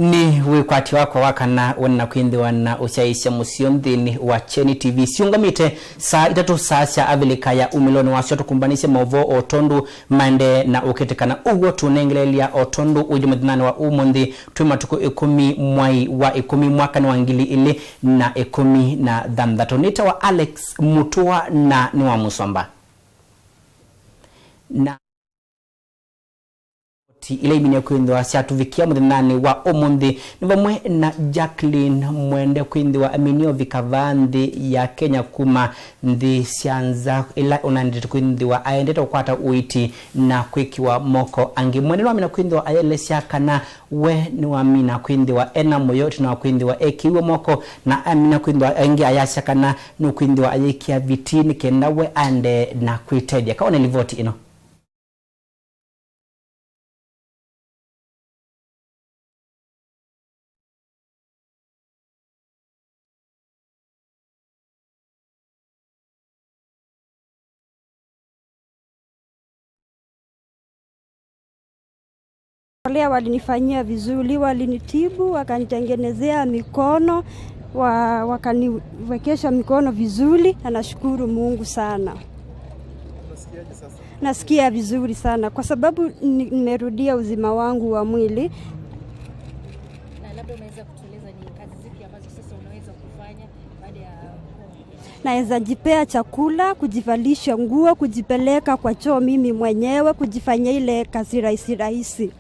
Ni wikwati wako wakana wana kwindi wana usiaisha musiomdini wa Cheni TV. Siungamite saa itatu sasa avilika ya umiloni wasio tukumbanise maovo otondu mande na uketekana ugo tunengelelia otondu ujumudinani wa umundi tuimatuku 10 mwai wa 10 mwaka ni wangili ili na 10 na dhamdato. Nita wa Alex Mutua na niwa Musomba. Na ile imine kwindi wa siatuvikia mudinani wa omundi nivamwe na Jacqueline mwende kwindi wa aminio vikavandi ya Kenya kuma ndi sianza ila unandito kwindi wa aendeta ukwata uiti na kwiki wa moko angi mwende wa mina kwindi wa ayelesia kana we ni wa mina kwindi wa ena moyoti na wa kwindi wa ekiwe moko na amina kwindi wa engi ayasya kana ni kwindi wa ayekia vitini kenda we ande na kuitedia kaone livoti ino. Wale walinifanyia vizuri, walinitibu, wakanitengenezea mikono, wakaniwekesha mikono vizuri, na nashukuru Mungu sana. Unasikiaje sasa? Nasikia vizuri sana kwa sababu nimerudia uzima wangu wa mwili. Na labda unaweza kutueleza ni kazi zipi ambazo sasa unaweza kufanya baada ya naweza jipea chakula, kujivalisha nguo, kujipeleka kwa choo mimi mwenyewe, kujifanyia ile kazi rahisi.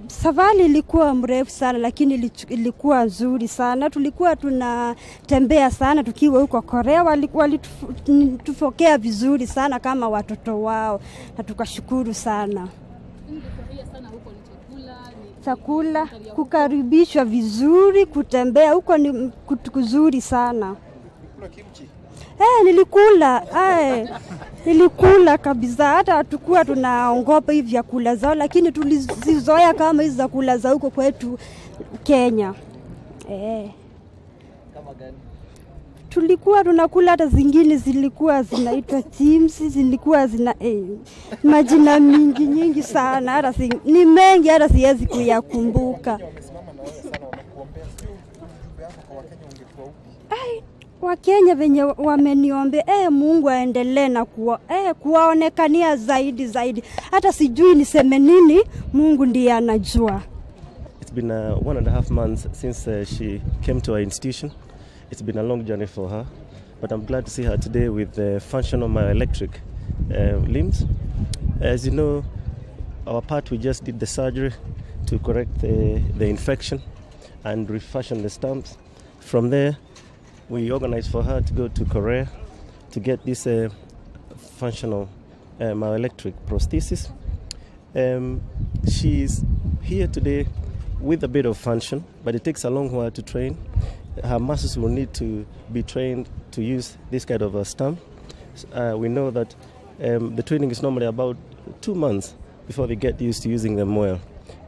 Safari ilikuwa mrefu sana lakini ilikuwa nzuri sana. Tulikuwa tunatembea sana tukiwa huko Korea, walitupokea vizuri sana kama watoto wao na tukashukuru sana. Chakula, kukaribishwa vizuri, kutembea huko ni kuzuri sana. Nilikula. Nilikula kabisa, hata hatukuwa tunaongopa hivi vyakula zao lakini tulizizoea kama hizo zakula za huko kwetu Kenya. Kama gani? Tulikuwa tunakula hata zingine zilikuwa zinaitwa chips, zilikuwa zina majina nyingi sana, hata ni mengi hata siwezi kuyakumbuka. Wakenya venye wameniombe Mungu aendelee na kuwaonekania zaidi. Hata sijui niseme nini, Mungu ndiye anajua. It's been 1.5 months since she came to our institution. It's been a long journey for her, but I'm glad to see her today with the functional myoelectric limbs. As you know, our part, we just did the surgery to correct the infection and refashion the stumps. From there, we organized for her to go to Korea to get this functional myoelectric prosthesis. She's here today with a bit of function, but it takes a long while to train. Her muscles will need to be trained to use this kind of a stump. We know that the training is normally about 2 months before they get used to using them well,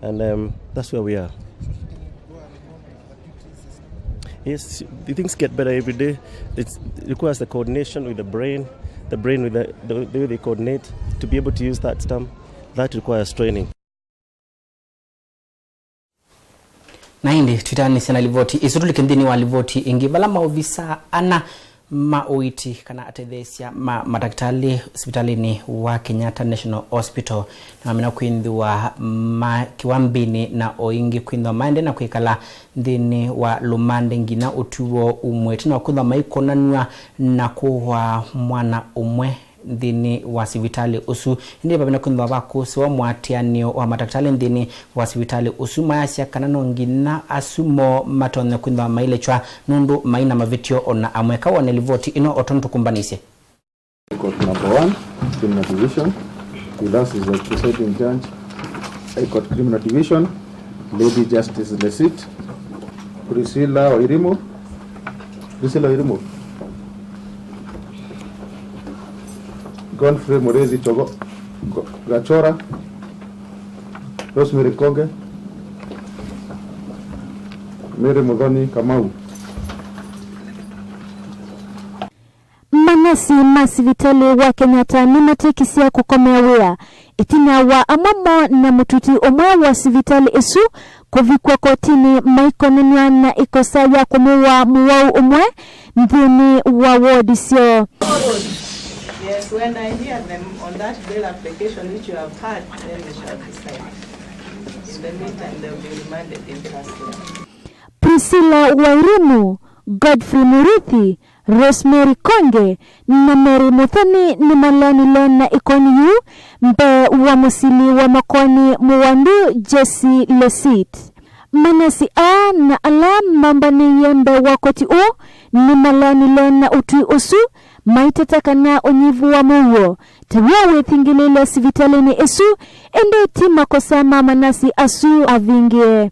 and that's where we are. Yes, the things get better every day. It requires the coordination with the brain with the way they coordinate to be able to use that stump. That requires training. Na hindi tutani sana livoti isutuli kendini wa livoti ingi bala maovisa ana maoiti kana atethesia madaktari hospitalini wa Kenyatta National Hospital na amina kwindi wa kiwambini na oingi kwindi wa maende na kuikala ndini wa lumande ngina utuo umweti na kwindi wa maikonanua na kuwa mwana umwe ndini wa sivitali usu ndi babina kwindi wa bakusi wa mwatianio wa madaktari ndini wa sivitali usu mayasya kanano ngina asumo matone kwindi wa mailechwa nundu maina mavitio ona amweka wa nelivoti ino otontu kumbanise. Court number 1, criminal division. With us is the presiding judge. Court criminal division, Lady Justice Lesit, Priscilla Oirimo, Godfrey Morezi Chogo Gachora, Rosemary Koge, Mary Modoni Kamau. manasi masivitali wa Kenyatta ni matekisia kukomea wea itina wa amamo na mututi omwe wa sivitali isu kuvikwa kotini maikonenwa na ikosa ya kumuwa muwau umwe ndini wa ward sio. Yes, when I hear them on that bail application which you have had, then we shall decide. In the meantime, they will be remanded in custody. Priscilla Wairimu, Godfrey Murithi, Rosemary Konge na Mary Muthoni ni malani lena ikoni yu mbe wa musili wa makoni muwandu Jesse Lesit. Manasi a na alam mambani yembe wakoti u ni malani lena utui usu maitataka na onyivu wa muwo. Tawawe thingilile sivitalini isu ende tima kosama manasi asu avingie.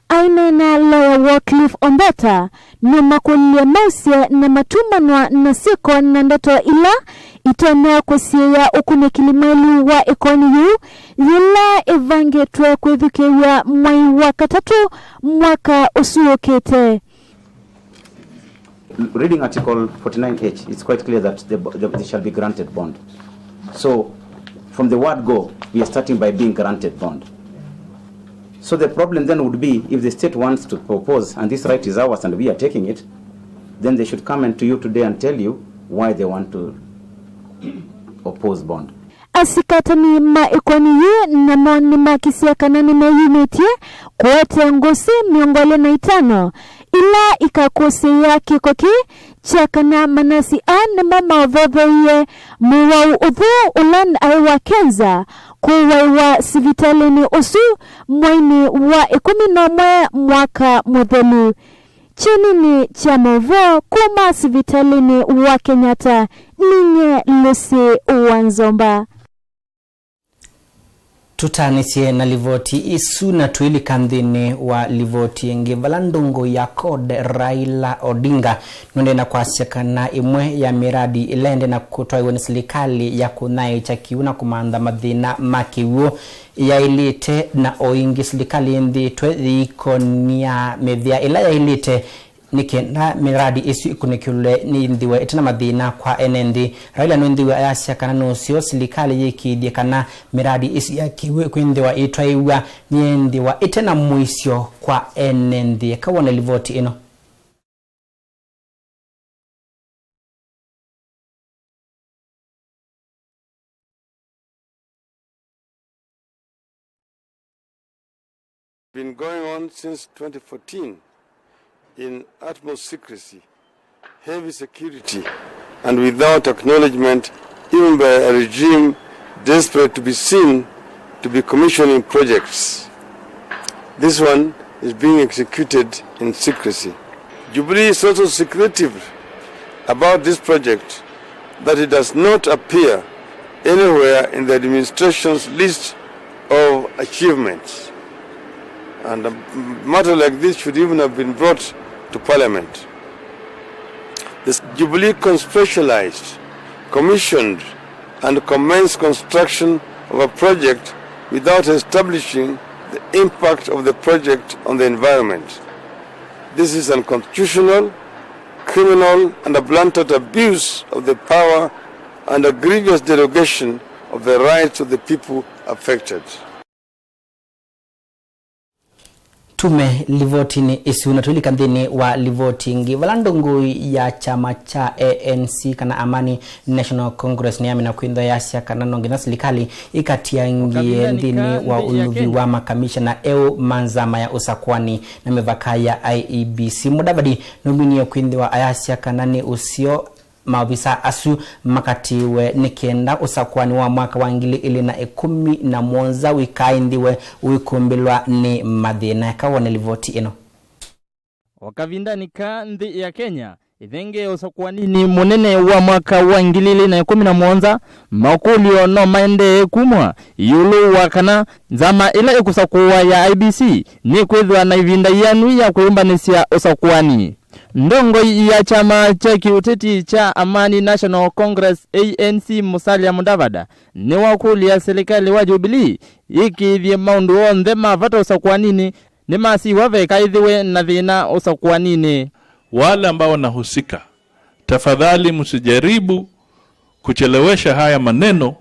Ainena Lawyer Wycliffe Ondata ni makulia mausia na matumanwa na siko na ndato ila itona kusia ukune kilimelu wa ikoni yu yila evangetwe kwethukewa mwai wa katatu mwaka usuokete. Reading Article 49H, it's quite clear that they shall be granted bond. So, from the word go, we are starting by being granted bond. So the problem then would be, if the state wants to propose, and this right is ours and we are taking it, then they should come in to you today and tell you why they want to oppose bond. Asikatani maikoni yu na moni makisia kanani meyumitie kuwete ngosi miongole na itano ila ikakose ya kikoki chakana manasi ane mama odhodhoye muwa udhu ulan aiwa kenza kuwa sivitalini usu mwaini wa 11 mwaka mudhelu. Chinini cha movo kuma sivitalini wa Kenyatta ninye Lucy Wanzomba. Tutanisie na livoti isu na tuili kandhini wa livoti nge valandungo ya kode Raila Odinga nunde na kwasiaka na imwe ya miradi ilende na kutoa iwe ni serikali ya kunai chakiuna kumanda madhina makiwo ya ilite na oingi serikali ndi twe ikonia medhia ila ya ilite nikenda miradi isu ikunikule ni ndiwe itana madhina kwa enendi Raila ndiwe ayasya kana nusio serikali yikidye kana miradi isu ya kiwe kwindiwa itwaiwa nyendiwa itana muisyo kwa enendi kawona livoti ino. Been going on since 2014 in utmost secrecy, heavy security, and without acknowledgement even by a regime desperate to be seen to be commissioning projects. This one is being executed in secrecy. Jubilee is also secretive about this project that it does not appear anywhere in the administration's list of achievements. And a matter like this should even have been brought to Parliament. The Jubilee conspecialized, commissioned, and commenced construction of a project without establishing the impact of the project on the environment. This is unconstitutional, criminal, and a blatant abuse of the power and a grievous derogation of the rights of the people affected. Tume livoti ni isu na tuili kandhini wa livoti ngi valandungu ya chama cha ANC kana Amani National Congress ni amina kuinda yasya kana nongi na serikali ikatiangie ndini wa uluvi wa makamishna eo manzama ya usakwani na mevaka ya IEBC Mudavadi nomini ya kuinda wa ayasya kana ni usio maofisa asu makatiwe nikenda usakwani wa mwaka wa 2011 wikaindiwe wikumbilwa ni madhina kawone livoti ino. Wakavinda kandi ya Kenya ithenge usakwani ni munene wa mwaka wa 2011 makulio no maende kumwa yulu wakana zama ila ikusakuwa ya IBC ni kwethwa na ivinda yanu ya kuimbanisya usakwani. Ndongo ya chama cha kiuteti cha Amani National Congress ANC Musalia Mudavadi ni wakuli ya serikali wa Jubilee ikithie maundu onthe mavata usakwanini ni masi waveka ithiwe na thina usakwanini. Wale ambao wanahusika, tafadhali msijaribu kuchelewesha haya maneno,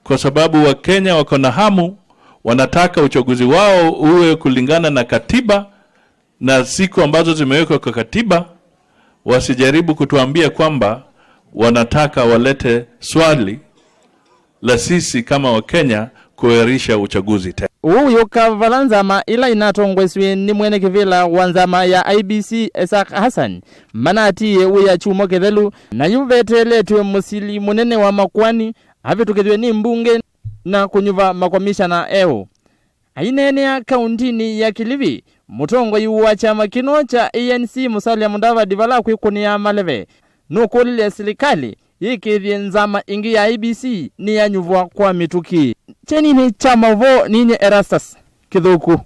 kwa sababu Wakenya wako na hamu, wanataka uchaguzi wao uwe kulingana na katiba na siku ambazo zimewekwa kwa katiba. Wasijaribu kutuambia kwamba wanataka walete swali la sisi kama Wakenya kuahirisha uchaguzi tena. Uyu kavalanzama ila inatongweswe ni mwene kivila wanzama ya IBC Isaac Hassan manati uya chumo kethelu na yuveteletwe musili munene wa makwani avitukethwe ni mbunge na kunyuva makwamisha na eo ainene ya kauntini ya Kilifi. Mutongo yuwa chama kino cha ANC Musalia Mudavadi vala kwikunia maleve nukulile serikali yikithie nzama ingi ya IBC ni ya nyuvwa kwa mituki. Cheni ni chama vo ninye Erastus Kithuku.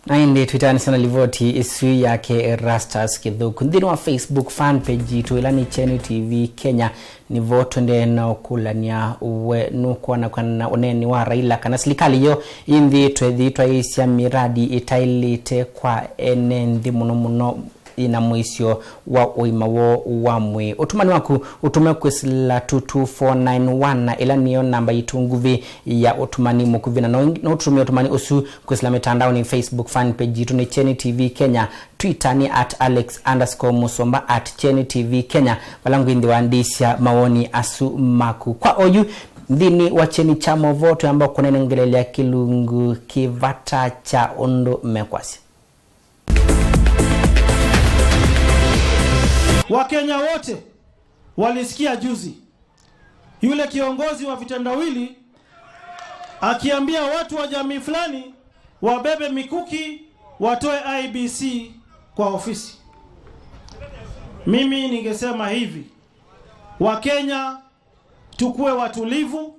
Nainde Twitter National Vote isu yake Erastus Kithuku. Ndini wa Facebook fan page itu ilani Cheni TV Kenya ni voto nde na okulania uwe nukuwa na kwa uneni wa Raila kana serikali yo indi twethitwa isia miradi itailite kwa enendi muno ina mwisho wa uimawo wa mwe. Utumani waku utume kwesila 22491 na ila niyo namba itunguvi ya utumani mukuvina na utumia utumani usu kwesila mitandao ni Facebook fan page itu ni Cheni TV Kenya, Twitter ni @Alex_Musomba @Cheni TV Kenya. Walangu indi waandisha maoni asu maku kwa oyu ndini wa Cheni chamo voto ambao kuna nengelelea kilungu kivata cha ondo mekwasi. Wakenya wote walisikia juzi yule kiongozi wa vitendawili akiambia watu wa jamii fulani wabebe mikuki watoe IBC kwa ofisi. Mimi ningesema hivi, Wakenya tukue watulivu,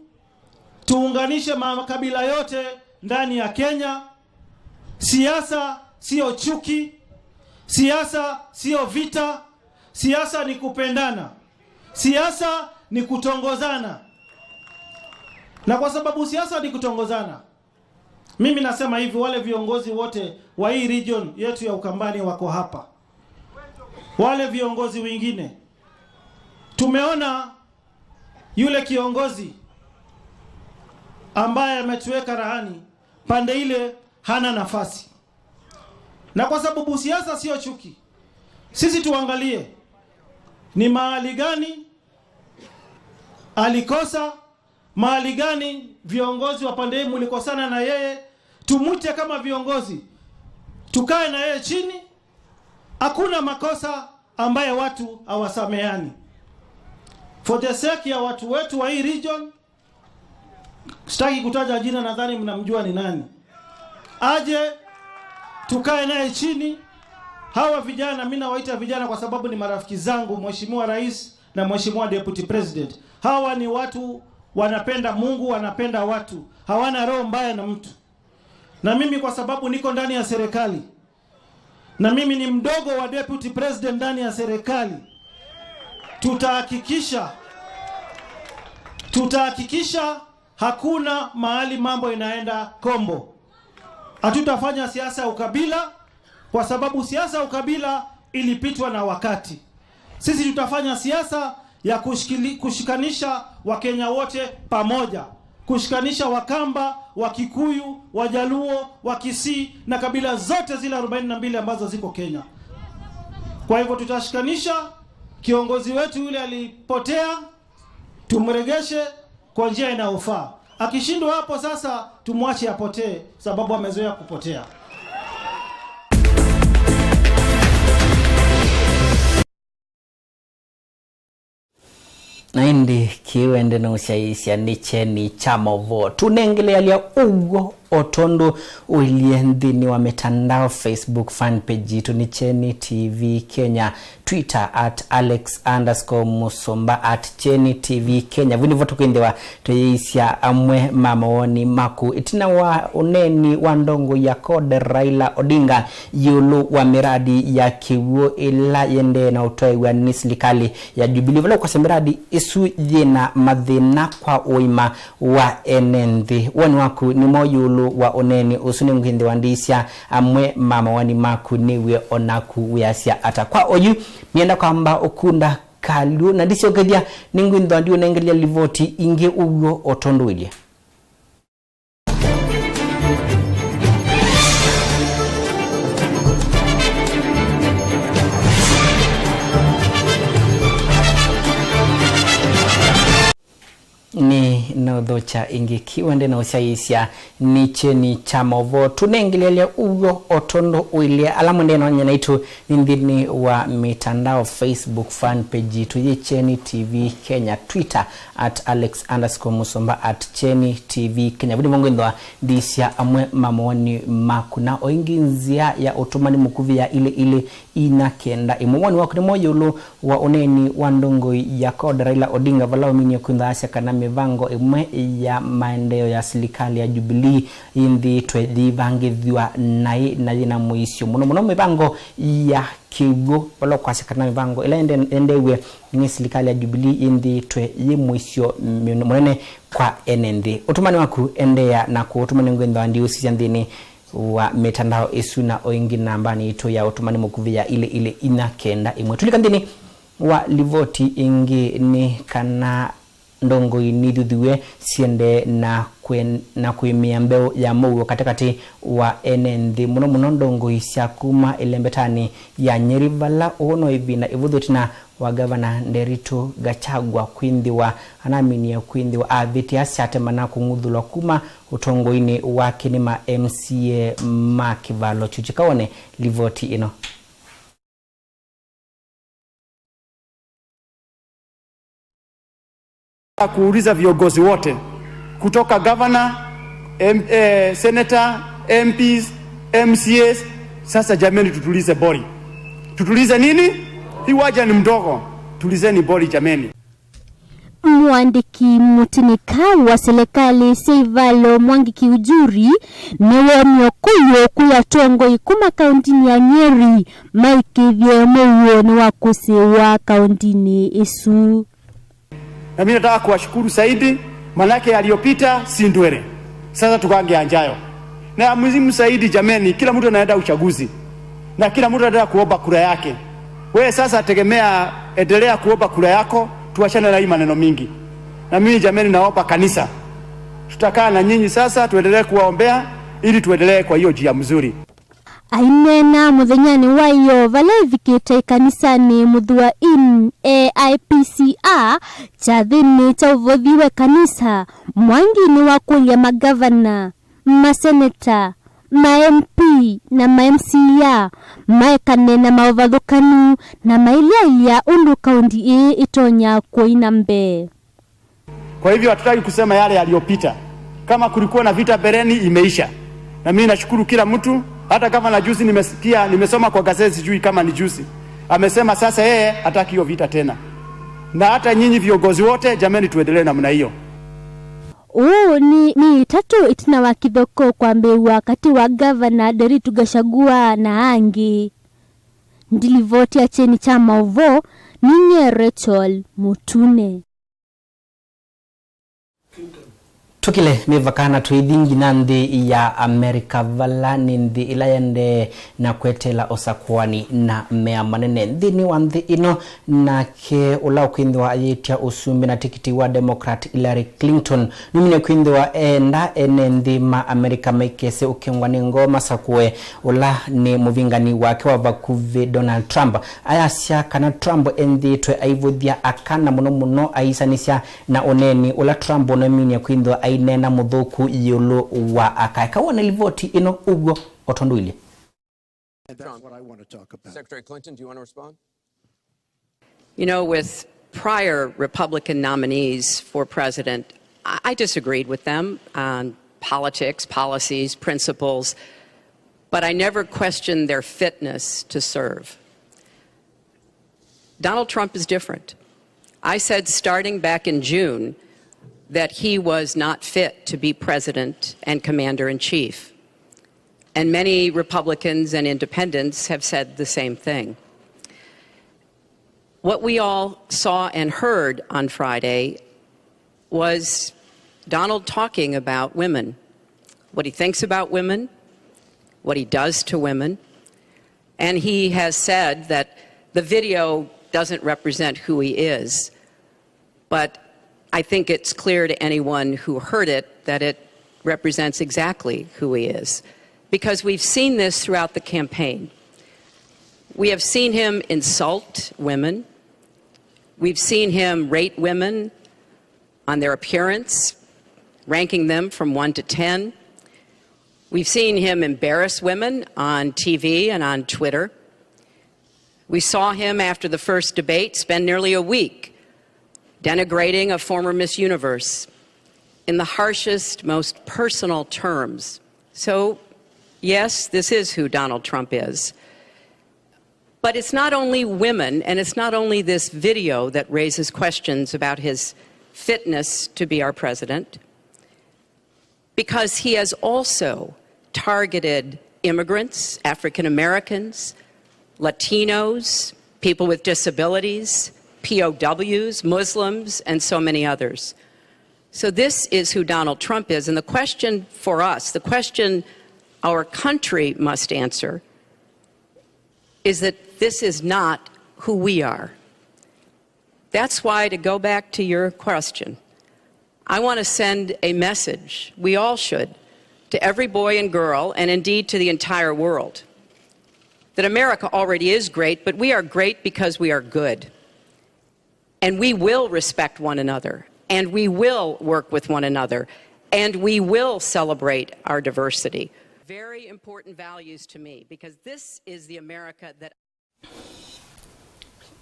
tuunganishe makabila yote ndani ya Kenya. Siasa sio chuki, siasa sio vita. Siasa ni kupendana. Siasa ni kutongozana. Na kwa sababu siasa ni kutongozana, mimi nasema hivi, wale viongozi wote wa hii region yetu ya Ukambani wako hapa. Wale viongozi wengine, tumeona yule kiongozi ambaye ametuweka rahani pande ile hana nafasi. Na kwa sababu siasa sio chuki, sisi tuangalie ni mahali gani alikosa, mahali gani viongozi wa pande hii mlikosana na yeye, tumute kama viongozi, tukae na yeye chini. Hakuna makosa ambaye watu hawasameani. For the sake ya watu wetu wa hii region, sitaki kutaja jina, nadhani mnamjua ni nani, aje tukae naye chini. Hawa vijana, mimi nawaita vijana kwa sababu ni marafiki zangu, Mheshimiwa Rais na Mheshimiwa Deputy President. Hawa ni watu wanapenda Mungu, wanapenda watu, hawana roho mbaya na mtu. Na mimi kwa sababu niko ndani ya serikali, na mimi ni mdogo wa Deputy President ndani ya serikali, tutahakikisha hakuna mahali mambo inaenda kombo. Hatutafanya siasa ya ukabila, kwa sababu siasa ya ukabila ilipitwa na wakati. Sisi tutafanya siasa ya kushikanisha Wakenya wote pamoja, kushikanisha Wakamba, Wakikuyu, Wajaluo, Wakisii na kabila zote zile 42 ambazo ziko Kenya. Kwa hivyo tutashikanisha. Kiongozi wetu yule alipotea, tumregeshe kwa njia inayofaa. Akishindwa hapo sasa, tumwache apotee, sababu amezoea kupotea. Naindi kiwende na ushaisha ni Cheni chama vo. Tunengelea lia ugo otondo uliendini wa mitandao Facebook fan page itu ni Cheni TV Kenya, Twitter @Alex_Musomba @Cheni TV Kenya. Vini voto kuindewa tuyeisya amwe mamaoni maku itina wa uneni wa ndongo ya kode Raila Odinga yulu wa miradi ya kiwo ila yende na utoi wa nislikali ya Jubilee. Valo kwa miradi isu jina madhina kwa uima wa enendi wani waku ni moyulu wa oneni usuni mkindi wandisya amwe mama wani maku niwe onaku uyasya ata kwa oyu mienda kwamba ukunda kalio na disio kedia ningu ndio nengelia livoti inge ugo otondo ile. Ni nodhocha ingikiwa nde na usiaisia niche ni chamovo tunengelele ugo otondo uile alamu ndeno nye naitu nindini wa mitandao Facebook fan page tuye Cheni TV Kenya Twitter @Alex_Musomba @Cheni TV Kenya budi mongo ndwa disia amwe mamoni makuna oinginzia ya otomani mukuvi ya ile inakenda imumoni wakuni moja ulu wa oneni wandongo ya koda Raila Odinga valao minyo kunda asya kanami vango imwe ya maendeleo ya serikali ya Jubilee indi twedi vangithwa na muisio muno mivango ya kigo wala kwa sekana mivango ila endewe ni serikali ya Jubilee indi twe muisio munene kwa NND utumani waku endea na ku utumani ngwendo andi usisi ndini wa mitandao isuna oingi nambani ito ya utumani mukuvia ile inakenda imwe tulikandini wa livoti ingi ni kana ndongo inidudhiwe siende na kuimia mbeo ya mogo katikati wa NND muno ndongo isiakuma ilembetani ya Nyerivala ono ibina ivudhutina wa governor Nderito Gachagua kwindi wa anamini ya kwindi wa aviti asiate mana kungudhulwa kuma utongo ini wake ni ma MCA Makivalo chuchikaone livoti ino. Kuuliza viongozi wote kutoka governor, senator, MPs, MCAs, sasa jameni tutulize bori. Tutulize nini? Hii waja ni mdogo. Tulizeni bori jameni. Mwandiki mutinika wa serikali Seivalo Mwangi Kiujuri newe myokuyo kuya tongo ikuma kauntini ya Nyeri maikivye mweyo ni wakuse wa kauntini Isu. Na mimi nataka kuwashukuru Saidi manake aliyopita si ndwele. Sasa tukange anjayo. Na mzimu Saidi jameni kila mtu anaenda uchaguzi. Na kila mtu anataka kuomba kura yake. Wewe sasa tegemea endelea kuomba kura yako tuachane na hii maneno mingi. Na mimi jameni naomba kanisa. Tutakaa na nyinyi sasa tuendelee kuwaombea ili tuendelee kwa hiyo njia mzuri. Ainena muthenyani wayo valaivikite kanisani muthua AIPCA chathini cha uvothiwe kanisa Mwangi ni wakulia magavana, maseneta, ma-MP na ma-MCA maekane na mauvathukanu na mailia undu kaundi itonya kuina mbe. Kwa hivyo hatutaki kusema yale yaliyopita. Kama kulikuwa na vita bereni imeisha. Na mimi nashukuru kila mtu. Hata kama na juzi nimesoma kwa gazeti sijui kama ni juzi. Amesema sasa yeye hataki hiyo vita tena. Na hata nyinyi viongozi wote jameni tuendelee namna hiyo. Ni tatu itina wa kithoko kwa mbeu wakati wa governor Nderito Gachagua na angi. Ndilivoti ya Cheni cha Maovo ninye Rachel Mutune. Tukile mevakana tuidhingi nandi ya Amerika vala nindi ilayende na kwetela osakwani na mea manene ndini wandhi ino na ke ulao kuindi wa ayetia usumbi na tikiti wa Democrat Hillary Clinton numine kuindi wa enda enendi ma Amerika mekese ukengwani ngoma sakwe ula ni muvingani wake wa vakuvi Donald Trump ayasya kana Trump endi tue aivodhia akana muno aisanisya na oneni ula Trump onomini ya kuindi wa nena mudhoku yolo wa akaika wana livoti ino ugo otonduile. That's what I want to talk about. Secretary Clinton, do you want to respond? You know, with prior Republican nominees for president, I disagreed with them on politics, policies, principles, but I never questioned their fitness to serve. Donald Trump is different. I said starting back in June that he was not fit to be president and commander-in-chief. And many Republicans and independents have said the same thing. What we all saw and heard on Friday was Donald talking about women, what he thinks about women, what he does to women. And he has said that the video doesn't represent who he is. But I think it's clear to anyone who heard it that it represents exactly who he is. Because we've seen this throughout the campaign. We have seen him insult women. We've seen him rate women on their appearance, ranking them from 1 to 10. We've seen him embarrass women on TV and on Twitter. We saw him after the first debate spend nearly a week denigrating a former Miss Universe in the harshest, most personal terms. So, yes, this is who Donald Trump is. But it's not only women, and it's not only this video that raises questions about his fitness to be our president, because he has also targeted immigrants, African Americans, Latinos, people with disabilities, POWs, Muslims, and so many others. So this is who Donald Trump is. And the question for us, the question our country must answer, is that this is not who we are. That's why, to go back to your question, I want to send a message, we all should, to every boy and girl, and indeed to the entire world, that America already is great, but we are great because we are good. And we will respect one another, and we will work with one another, and we will celebrate our diversity. Very important values to me, because this is the America that...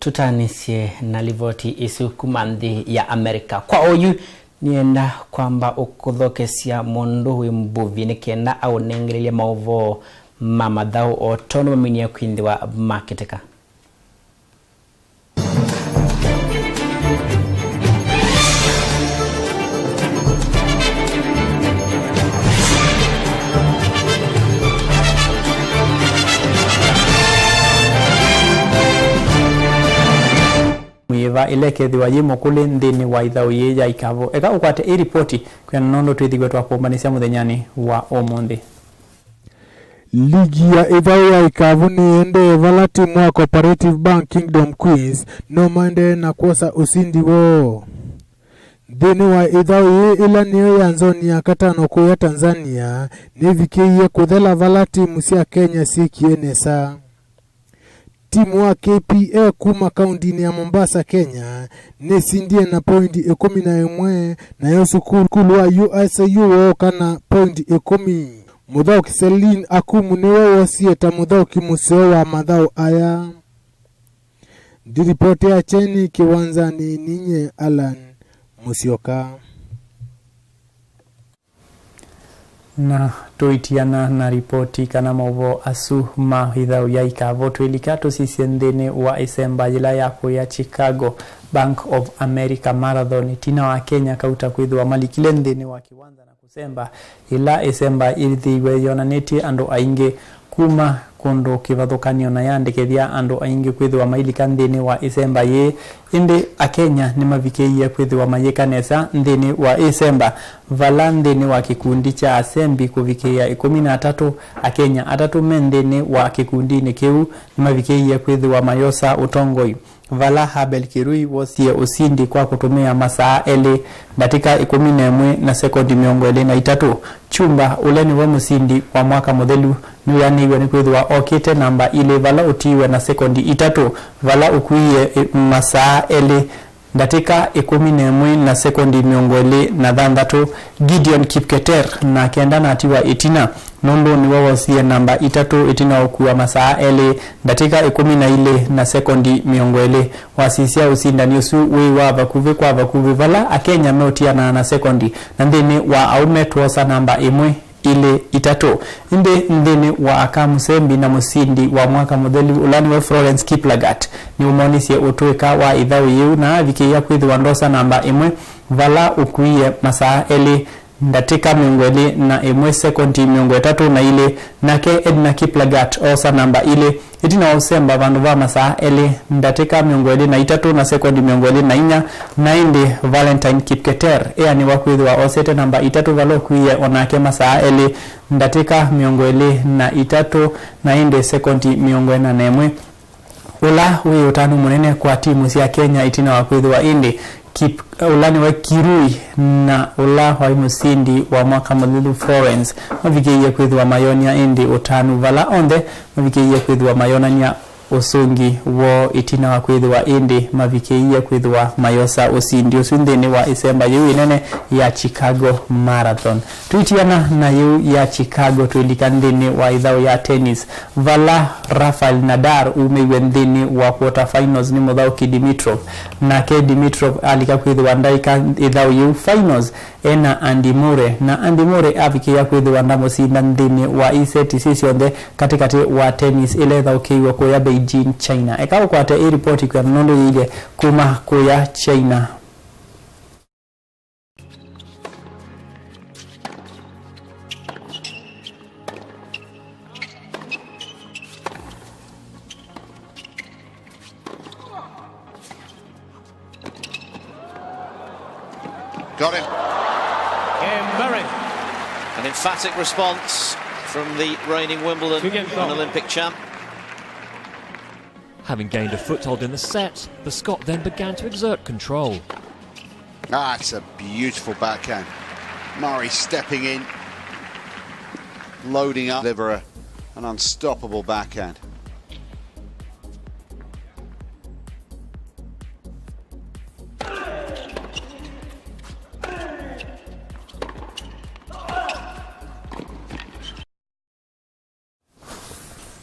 Tutanisie na livoti isu kumandi ya Amerika. Kwa oyu nienda kwamba ukudhokesia mondo wimbuvi nikienda au nengelia mauvo mamadhao otono maminia kuindi wa marketeka. Mwiva ileke dhiwa yimo kule ndini wa idhao yeja ikavo. Eka ukwate hii ripoti kwa nondo tuithigwe tuwakuombanisia muthenyani wa omundi. Ligi ya idhao ya ikavu ni ende vala timu wa Cooperative Bank Kingdom Queens no mande na kuosa usindi wo. Dini wa idhao ye ila niyo ya nzoni ya katano kuya Tanzania ni vikiye kuthela vala timu siya Kenya si kienesa. Timu wa KPA kuma kaundini ya Mombasa, Kenya ni sindie na pointi 11 na yosu kulu wa USAU wakana pointi 10. Mudhao kiselin akumu niwe wasieta mudhao kimuseo wa madhao aya. Diripote ya cheni kiwanza ni ninye Alan Musioka. Na tuitiana na ripoti kana mauvo asu mahidhau ya ikavo tuilikato sisi ndene wa isemba jila yako ya Chicago Bank of America Marathon tina wa Kenya kauta kuidhu wa malikile ndene wa kiwanza na kusemba ila isemba ilithiwe yonaneti ando ainge kuma kondo kivathukanio na yandikithia ando aingi kwithwa mailika ndini wa isemba ye indi akenya ni mavikeiye kwithwa mayikanesa ndini wa isemba vala ndini wa kikundi cha asembi kuvikia 13 akenya 3 mendini wa kikundi ni kiu ni mavikeiye kwithwa mayosa utongoi vala Habel Kirui wosie usindi kwa kutumia masaa ele datika 11 na sekondi 23 chumba uleni wa musindi wa mwaka modelu nuyaniwe ni kwithwa okite namba ile vala utiwe na sekondi 3 vala ukuiye masaa ele datika 11 na sekondi 23 Gideon Kipketer na kenda na atiwa itina nondo ni wawasie namba 3 itina okuwa masaa ele datika 11 na sekondi 20 wasisia usinda niusu we wava kuvi kwa vakuvi vala akenya meotiana na sekondi na ndini wa aume tuosa namba 1 ile 3 inde ndini wa akamusembi na musindi wa mwaka modeli ulani wa Florence Kiplagat ni umonisie utuika wa idhau yeu na vikia kwithwa ndosa namba 1 vala ukuiye masaa ele datika 20 na 1 sekondi 23 na ile nake Edna Kiplagat osa namba ile itina usemba vandu va masaa ele datika 23 na sekondi 24 na inde Valentine Kipketer ni wakwithwa osete namba 3 valo kuiye onake masaa ele datika 23 na inde sekondi 41 ula wi utanu munene kwa timu cia Kenya itina wa kwithwa indi ulani wa Kirui na ula wa musindi wa mwaka Mululu Florence mavikiye kwithwa mayonia indi utanu vala onde mavikiye kwithwa mayonania usungi wo itina wa kwithwa indi mavikiye kwithwa mayosa usindi usundeni wa Isemba yu inene ya Chicago Marathon tuitiana na yu ya Chicago tuindikandini wa idhao ya tennis vala Rafael Nadal umewendini wa quarter finals ni Modauki Dimitrov na ke Dimitrov alika kwithwa ndaika idhao yu finals ena Andy Murray na Andy Murray avikia kwithwa ndamo sindandini wa iseti sisi onde katikati wa tennis ile idhao kiwa kwa Beijing China ekawa kwa te report kwa nondo ile kuma kwa China. Got him. Game Murray. An emphatic response from the reigning Wimbledon and Olympic champ. Having gained a foothold in the set, the Scot then began to exert control. It's a beautiful backhand. Murray stepping in, loading up, deliver an unstoppable backhand.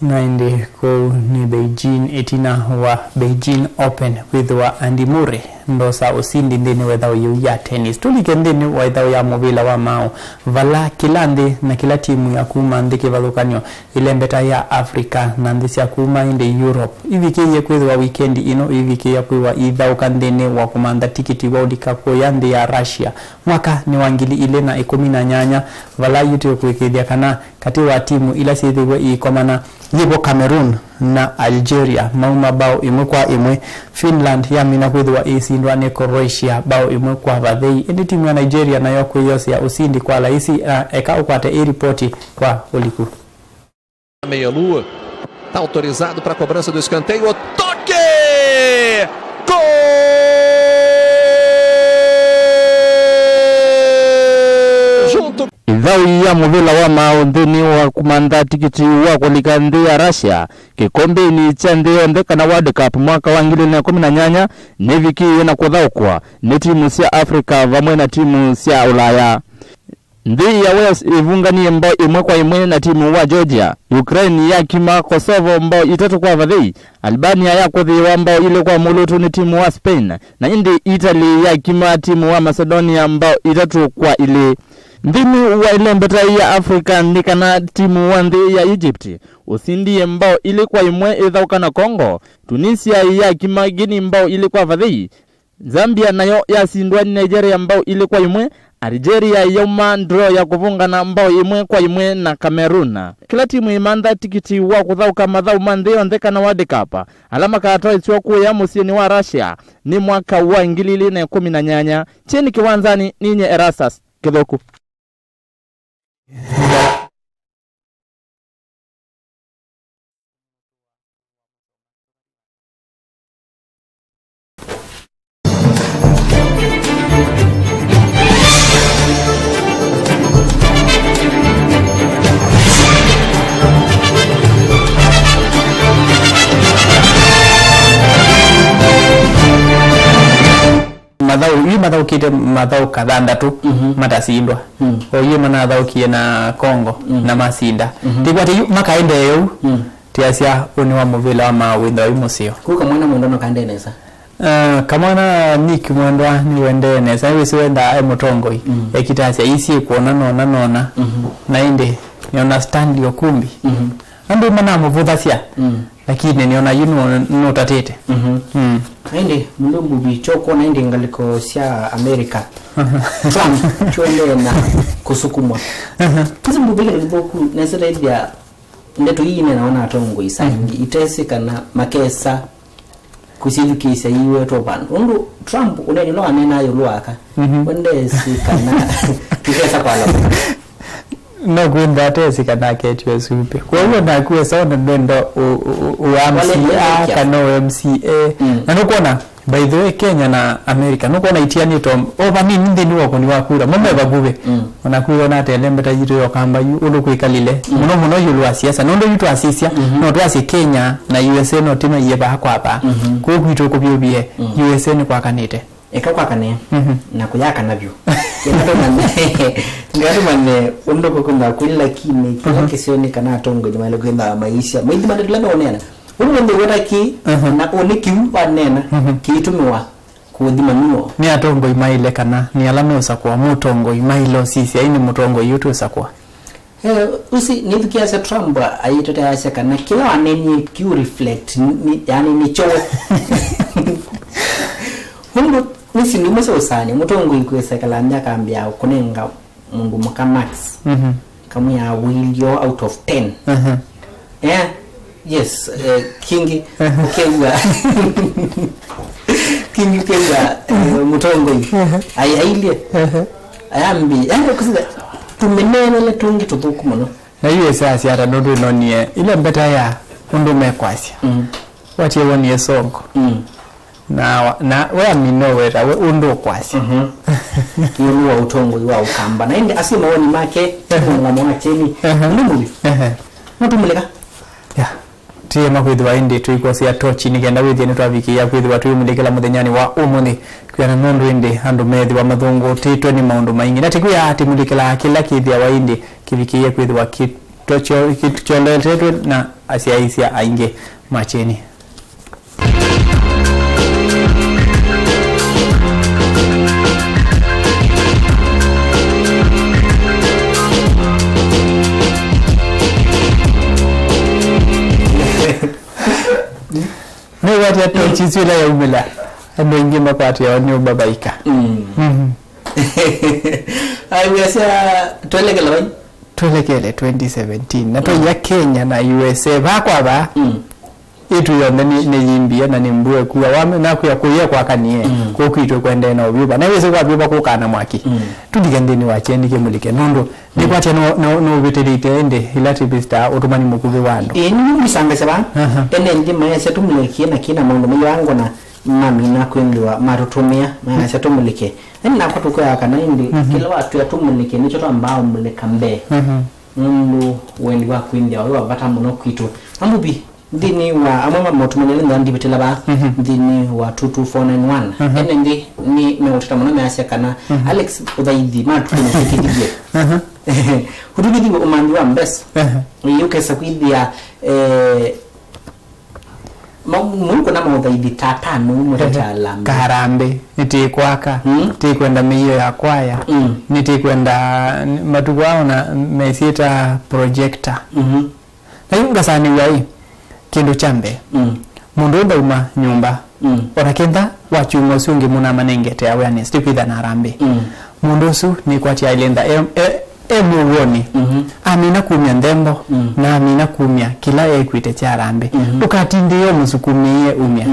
Naende ko ni Beijing itina wa Beijing Open with wa Andy Murray ndosa usindi ndini wedhao yu ya tennis tulikendini wedhao ya mobila wa mao vala kilandi na kila timu ya kuma ndiki valukanyo ile mbeta ya Afrika na ndisi ya kuma inde Europe ivikiye kwithwa weekend ino ivikiye kwithwa idhao kandini wa kumanda tikiti wa udika koyande ya Russia mwaka ni wangili ile na 18 vala yutu kuikedia kana kati wa timu ila siithigwe ikomana yibo Cameroon na Algeria mauma bao imwe kwa imwe. Finland yamina kwithwa isindwa ni Croatia bao imwe kwa vathei. Indi timu ya Nigeria na yoko yose ya usindi kwa laisi eka ukwate ripoti kwa uliku. Meia lua tá autorizado para a cobrança do escanteio. O toque! Gol! Junto idhau ya muvila wa maondeni wa kumanda tikiti wa kulika ndi ya Russia kikombe ni chande onde kana World Cup mwaka wa 2018 neviki na kudhaukwa ni timu cia Afrika vamwe na timu cia Ulaya. Ndi ya Wales ivunganie mbao imwe kwa imwe na timu wa Georgia. Ukraine ya kima Kosovo mbao itatu kwa vathei. Albania ya kuthiwa mbao ile kwa mulutu ni timu wa Spain. Na indi Italy ya kima timu wa Macedonia mbao itatu kwa ile. Ndini wa ile mbeta ya Afrika ni kana timu wa ndi ya Egypt. Usindi mbao ile kwa imwe idhauka na Congo. Tunisia ya kima Guinea mbao ile kwa vathei. Zambia nayo ya sindwa ni Nigeria mbao ile kwa imwe. Algeria yoma draw ya kuvunga na mbao imwe kwa imwe na Cameroon. Kila timu imanda tikiti wa kuthauka mathau mande ondeka na World Cup. Alama katoa ichoko ya musini wa Russia ni mwaka wa 2018 chini kiwanzani ninye Erastus Kithoku. Madhau kite madhau kadhanda tu matasindwa oye mana dhau kie na Congo na masinda tikwati makaende yu tiasia uni wa muvila wa mawindha imusio kuka mwana mwendono kandeneza kamana niki mwendwa ni wendeneza hivi siwenda mutongoi ekitasia isi kuona nona na inde niona stand yokumbi ando mana muvudhasia lakini niona yuno notatete inde mundu bichoko na inde ngaliko sia America Trump chwele na kusukumwa kuzimbu bile boku nesera ya ndeto hii naona atongo isangi iteseka na makesa kusilukisa iwe toban undu Trump uneni no anena yo lwaka wende sikana kisa kwala no kwenda tesi kana ketwe supe kwa hiyo na kuwe sawa ndo UMCA kana MCA na nukuona by the way Kenya na America nukuona itiani to over nini ndini wako ni wakura mama bagube onakuwa na telembe tajiri yokamba ulu kwikalile muno yulu asiasa nondo yitu asisia no twasi Kenya na USA no tima yeba hapa ko kwito ko biobie USA ni kwa kanite kwa kane na kuyaka navyo ngado manne undo kokunda kulila kine kila kisioni kana tongo ni mali kwenda maisha mwidi madadala onena undo wenda ki na oniki wanena kiitumiwa kuthimaniwa ni atongo imaile kana ni alama usakwa mutongo imailo sisi aini mutongo yutu usakwa usi nithikia sa Trump ayitota yasa kana kila wanenye ki reflect yani ni chowe hundo nisi ndimose usani mutongo ikwesa kalanda kambia kunenga mundu muka max kamu ya will out of 10 yes kingi kewa kingi kewa mutongo ailie ayambi kusida tumenene tungi tubuku muno na hiyo sasa hata ndo nonie ile mbeta ya undu mekwasya wache woni songo na we minowera we undu kwasya yulu wa utongo wa ukamba na ende asima woni make ngamo cheni ndumuli mutumuleka tie makwithwa indi tuikosia tochi nigenda withi ni twavikia kwithwa tuyumulikela muthenyani wa umuthi kwiana nondu indi andu methi wa mathungu titwe ni maundu maingi na tikuya ati mulikela kila kithia wa indi kivikia kwithwa kitocho kitcholetetwe na asiaisia ainge macheni wati tochi swila ya umela ando ingi mapati ya wani ubabaika aiwesa tuelekele 2017 na to ya Kenya na USA bakwa ba itu yonde ni yimbia na nimbue kuwa wame na kuya kwa kanie ko kwito kwende na obyuba na wese kwa byuba ko kana mwaki tudigandeni wacheni ke mulike nondo ni kwacha no veterite ende ilati bista otomani mukube wando ni misanga saba ende ndi mayasa tumulike na kina mondo mwango na mami na kwendwa marutumia mayasa tumulike na kwa tukoya kana indi kila watu ya tumulike nicho to ambao muleka mbe mundu wendi wa kwendwa wa bata muno kwito ambubi ndini wa amama motumenele ndandi betela ba ndini wa 22491 ene ndi ni mewotata mona measya kana Alex udaidi matu ni fikidije hudubidi umandi wa mbes yukesa kwidya mungu na maudaidi tatanu mutala karambe niti kwaka niti kwenda miyo ya kwaya niti kwenda matukwao na mesita projector na yunga sani wai kindu chambe mundu ndauma nyumba orakenda wachungo sungi muna manengete awareness tipitha na rambe mundu su ni kwati ailenda muwoni amina kumya ndembo na amina kumya kila ekwite cha rambe ukatinde yo musukumie umya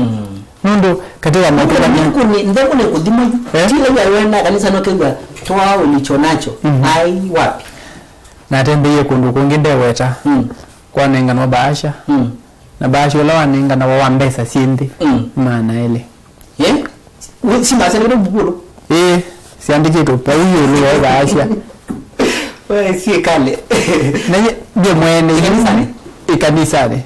nundu katika makera ni ndembo ne kudima kila ya wenda kanisa no kegwa twa ulicho nacho ai wapi na tembe ye kundu kunginde weta kwa nenga no baasha na baasha la waninga na wambesa sindi maana ile si basa ni bubulu siandike to pa hiyo ile baasha wewe si kale na je mwene ikanisane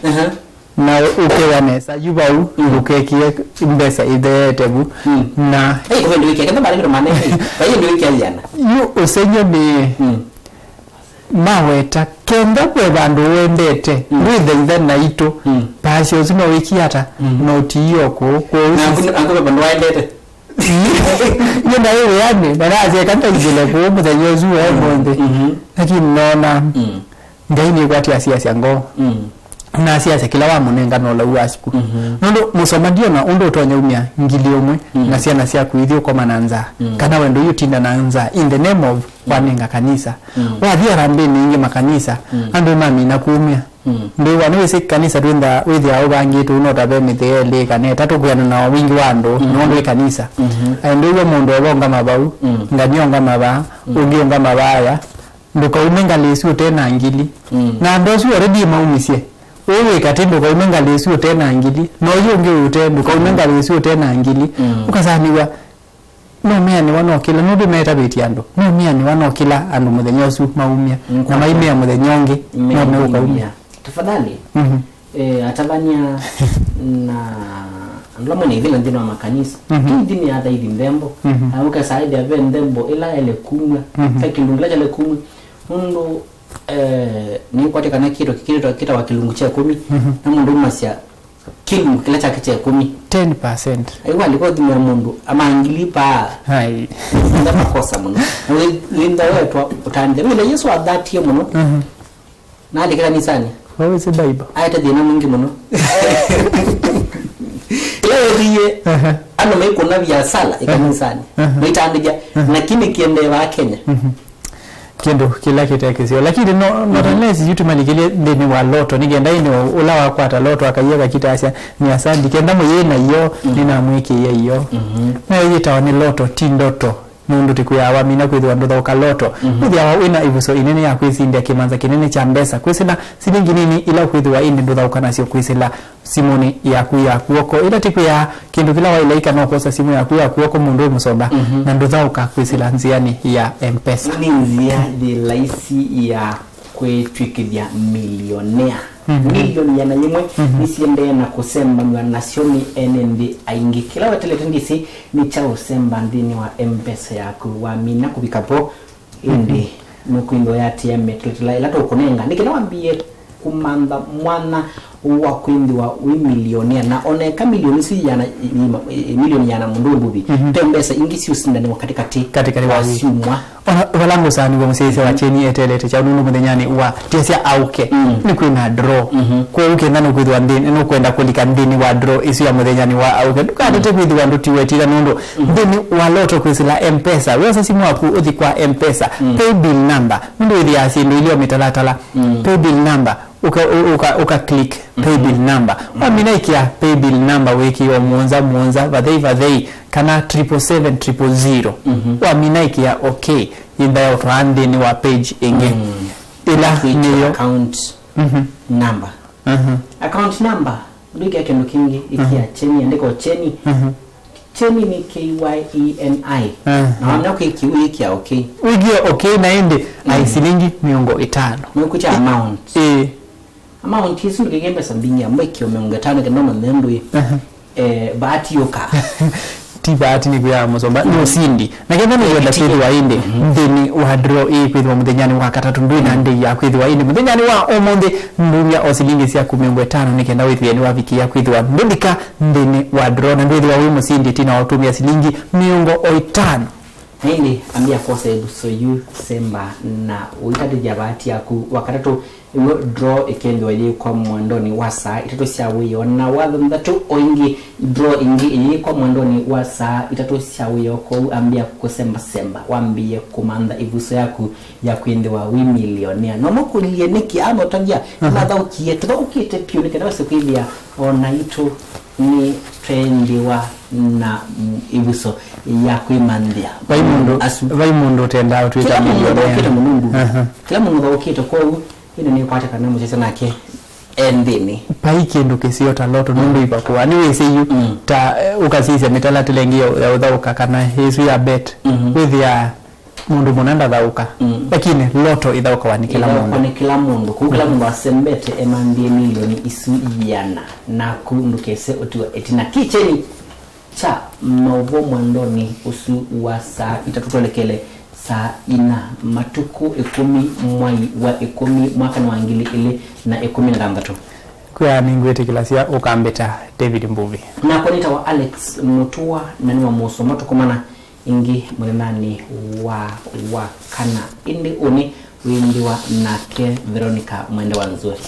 na ukewanesa yubau ukekie mbesa idetebu na kwa ndio wiki kama bali romane kwa hiyo ndio wiki aliana yu usenyo ni maweta kenda kwe bandu wendete ndithe na ito basi uzino wiki hata notiyo ko na ango bandu wendete yenda yewe yani banaze kanta ngile ko mudanyo zuwa monde lakini nona ngaini kwati asiasa ngo na siasa kila wa munenga no la uasiku ndo musomadio na undo tonya umya ngili omwe na siana sia kuithio kwa mananza kana wendo yutinda nanza in the name of wanenga kanisa wa dia rambe ninge makanisa ando mami na kuumya ndo wanawese kanisa twenda withi ao bangi tu no tabe mithele kana tatu kuyana na wingi wando no kanisa ndo mundu obonga mabau nganyonga maba ugionga mabaya nduka umenga lesu tena ngili na ndosu already maumisie wewe katendo kwa umenga lesu tena ngili no yonge utendo kwa umenga lesu tena ngili ukasaniwa no mia ni wano kila nubi meta betiando no mia ni wano kila andu mudhenyosu maumia na maimea mudhenyonge no meuka umia tafadhali atabania na ndoma ni vile ndino makanisa dini hata hivi ndembo amuka saidi ya ndembo ila ele kumwa fakilungula jale kumwa ndo ni kwa tika na kiro kita wa kilungu cha 10 na mundu masya kilungu kila cha 10 10%. Aiwa alikuwa dhimia mundu ama angilipa hai nda makosa muno linda wetu utande mile Yesu adhatie muno na alikira nisani wewe si Bible ayata dina mungi muno Ile ano meiko na vya sala ikanisani meitandija lakini kiende wa Kenya kendo kila kitekesio lakini no unless yitu malikile ndeni wa loto nigenda ini ula wa kwata loto akayeka kitasya ni asandi kenda mo yena iyo nina mwiki iyo na yita ni loto tindoto nundu tikuya wamina kwithwa ndotho ka loto uthia wa wina ivuso inene ya kwisindia kimanza kinene cha mbesa kwisila silingi nini ila kwithwa indi ndotho kana sio kwisila simoni ya kuya kuoko ila tikuya kindu kila wa ilaika no kosa simu ya kuya kuoko mundu musomba na ndotho ka kwisila nziani ya M-Pesa ni nzia de laisi ya kwetwikithia milionea milioni ya nanyimwe nisiende na kusemba mwa nasioni NND aingi kila watelete ndisi ni cha usemba ndini wa M-Pesa yako wamina kubikapo indi nukuindo ya TM tutila ila tokunenga nikinawambie kumanda mwana wa kwindi wa milionea na oneka milioni si yana milioni yana mundububi M-Pesa ingisi usindani wakati katika wasimwa walango sani wa msese wa cheni etelete cha nunu mdenyani wa tiesia auke ni kuina draw kwa uke nanu kwithwa ndini no kwenda kulika ndini wa draw isu ya mdenyani wa auke dukadete kwithwa nduti wetira nundo ndini wa loto kwisila M-Pesa wesa simu waku uthi kwa M-Pesa pay bill number ndu ithi asindu ilio mitalatala pay bill number uka click pay bill number wamina ikia pay bill number wiki wa muonza vadhei kana 77700 wamina ikia okay inda ya utuandi ni wa page inge ila niyo account number account number nduki yake ndukingi ikia cheni andiko cheni cheni ni KYENI na wamina kuikiwi ikia okay ugia okay na indi aisilingi miongo 5 mwekucha amount amount hisu ngegembe sambingi ambekio miongo 5 kendoma nendwe bahati yoka ti bahati ni kuya musomba no sindi na kenda ni yola kidi wa inde ndeni wa draw kwithwa muthenyani wa katatu ndui na ndi ya kwithwa inde muthenyani wa omonde ndunya osilingi sia 15 ni kenda withia ni wa viki ya kwithwa ndika ndeni wa draw na ndui wa wimo sindi tina watumia silingi miongo 5 hindi ambia kosa ebuso yu semba na uitade jabati yaku wakatatu draw ikendo ili kwa mwandoni wasa itatu siawiyo na wadhundatu oingi draw ingi ili kwa mwandoni wasa itatu siawiyo kwa ambia kusemba semba wambie kumanda ibuso yaku ya kuendewa wi milionea no mukulie niki ama utangia na dha ukiete ukiete pio nikenda wasi kuibia ona itu ni trendiwa na ibuso ya kuimandia vaimundu tenda utwita milionea kila mundu wakito kwa ina ni kwata kana mcheza nake endini paiki ndo kesio ta loto nundu ipakuwa ni wese yu ta ukasisi metala telengio ya udhauka kana hisu ya bet with ya mundu munanda dhauka lakini loto idhauka wa ni kila mundu ni kila mundu kukila mundu asembete emandie milioni isu iyana na kundu kese otiwa etina kicheni cha novo mwandoni usu wa saa itatutolekele saa ina matuku 10 mwai wa 10 mwaka na wangili ili na 16 kwa ningwete kilasia ukambeta David Mbuvi na kwa nita wa Alex Mutua na ni wa Muso moto kumana ingi mwenani wa kana indi uni windiwa nake Veronica mwende wa nzuri